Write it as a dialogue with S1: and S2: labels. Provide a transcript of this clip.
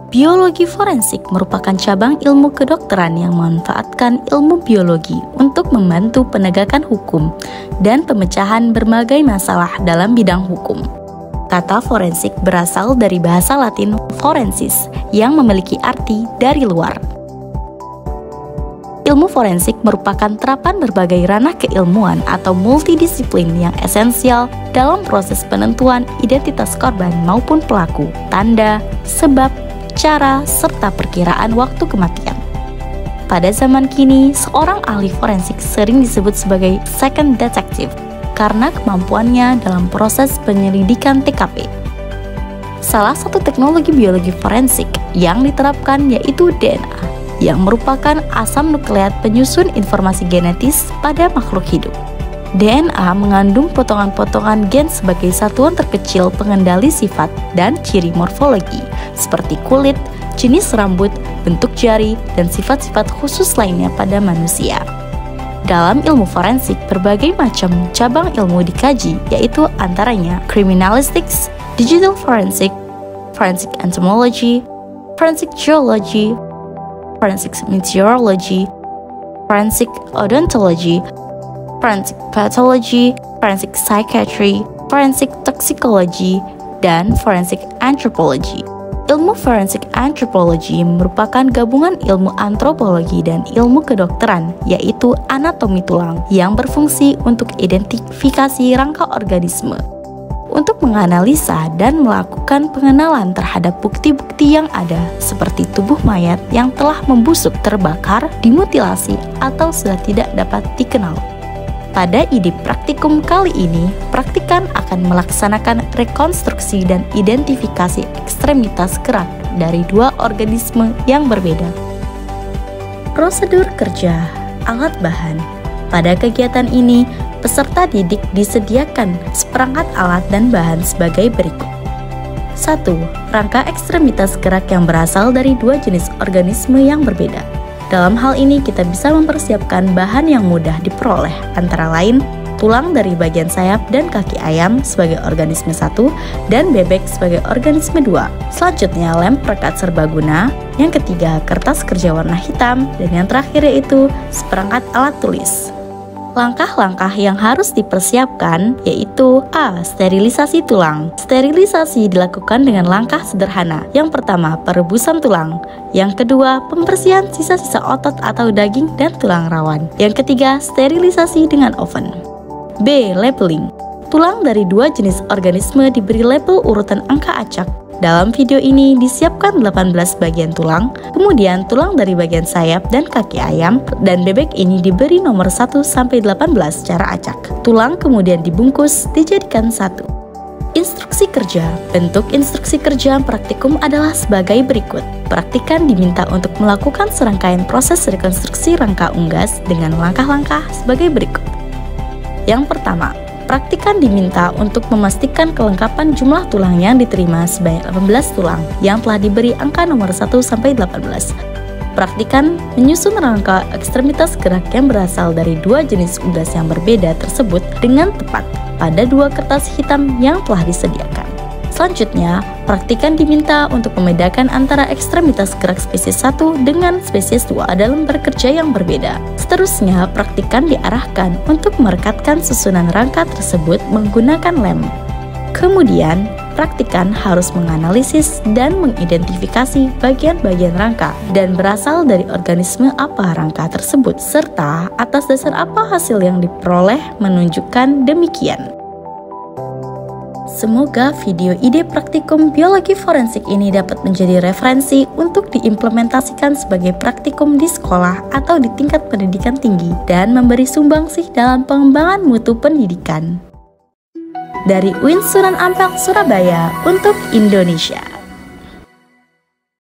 S1: Biologi forensik merupakan cabang ilmu kedokteran yang memanfaatkan ilmu biologi untuk membantu penegakan hukum dan pemecahan berbagai masalah dalam bidang hukum. Kata forensik berasal dari bahasa Latin forensis yang memiliki arti dari luar. Ilmu forensik merupakan terapan berbagai ranah keilmuan atau multidisiplin yang esensial dalam proses penentuan identitas korban maupun pelaku, tanda, sebab, cara, serta perkiraan waktu kematian. Pada zaman kini, seorang ahli forensik sering disebut sebagai second detective karena kemampuannya dalam proses penyelidikan TKP. Salah satu teknologi biologi forensik yang diterapkan yaitu DNA, yang merupakan asam nukleat penyusun informasi genetis pada makhluk hidup. DNA mengandung potongan-potongan gen sebagai satuan terkecil pengendali sifat dan ciri morfologi seperti kulit, jenis rambut, bentuk jari, dan sifat-sifat khusus lainnya pada manusia. Dalam ilmu forensik, berbagai macam cabang ilmu dikaji, yaitu antaranya criminalistics, digital forensic, forensic entomology, forensic geology, forensic meteorology, forensic odontology, forensic pathology, forensic psychiatry, forensic toxicology, dan forensic anthropology. Ilmu forensic anthropology merupakan gabungan ilmu antropologi dan ilmu kedokteran, yaitu anatomi tulang yang berfungsi untuk identifikasi rangka organisme, untuk menganalisa dan melakukan pengenalan terhadap bukti-bukti yang ada, seperti tubuh mayat yang telah membusuk, terbakar, dimutilasi, atau sudah tidak dapat dikenal. Pada ide praktikum kali ini, praktikan akan melaksanakan rekonstruksi dan identifikasi ekstremitas gerak dari dua organisme yang berbeda. Prosedur kerja, alat bahan. Pada kegiatan ini, peserta didik disediakan seperangkat alat dan bahan sebagai berikut. 1. Rangka ekstremitas gerak yang berasal dari dua jenis organisme yang berbeda. Dalam hal ini kita bisa mempersiapkan bahan yang mudah diperoleh, antara lain tulang dari bagian sayap dan kaki ayam sebagai organisme 1 dan bebek sebagai organisme 2. Selanjutnya lem perekat serbaguna, yang ketiga kertas kerja warna hitam, dan yang terakhir yaitu seperangkat alat tulis. Langkah-langkah yang harus dipersiapkan yaitu A. Sterilisasi tulang. Sterilisasi dilakukan dengan langkah sederhana. Yang pertama, perebusan tulang. Yang kedua, pembersihan sisa-sisa otot atau daging dan tulang rawan. Yang ketiga, sterilisasi dengan oven. B. Labeling. Tulang dari dua jenis organisme diberi label urutan angka acak. Dalam video ini disiapkan 18 bagian tulang, kemudian tulang dari bagian sayap dan kaki ayam dan bebek ini diberi nomor 1 sampai 18 secara acak. Tulang kemudian dibungkus dijadikan satu. Instruksi kerja. Bentuk instruksi kerja praktikum adalah sebagai berikut. Praktikan diminta untuk melakukan serangkaian proses rekonstruksi rangka unggas dengan langkah-langkah sebagai berikut. Yang pertama, praktikan diminta untuk memastikan kelengkapan jumlah tulang yang diterima sebanyak 18 tulang yang telah diberi angka nomor 1 sampai 18. Praktikan menyusun rangka ekstremitas gerak yang berasal dari dua jenis unggas yang berbeda tersebut dengan tepat pada dua kertas hitam yang telah disediakan. Selanjutnya, praktikan diminta untuk membedakan antara ekstremitas gerak spesies 1 dengan spesies 2 dalam bekerja yang berbeda. Seterusnya, praktikan diarahkan untuk merekatkan susunan rangka tersebut menggunakan lem. Kemudian, praktikan harus menganalisis dan mengidentifikasi bagian-bagian rangka dan berasal dari organisme apa rangka tersebut, serta atas dasar apa hasil yang diperoleh menunjukkan demikian. Semoga video ide praktikum biologi forensik ini dapat menjadi referensi untuk diimplementasikan sebagai praktikum di sekolah atau di tingkat pendidikan tinggi dan memberi sumbangsih dalam pengembangan mutu pendidikan. Dari UIN Sunan Ampel, Surabaya untuk Indonesia.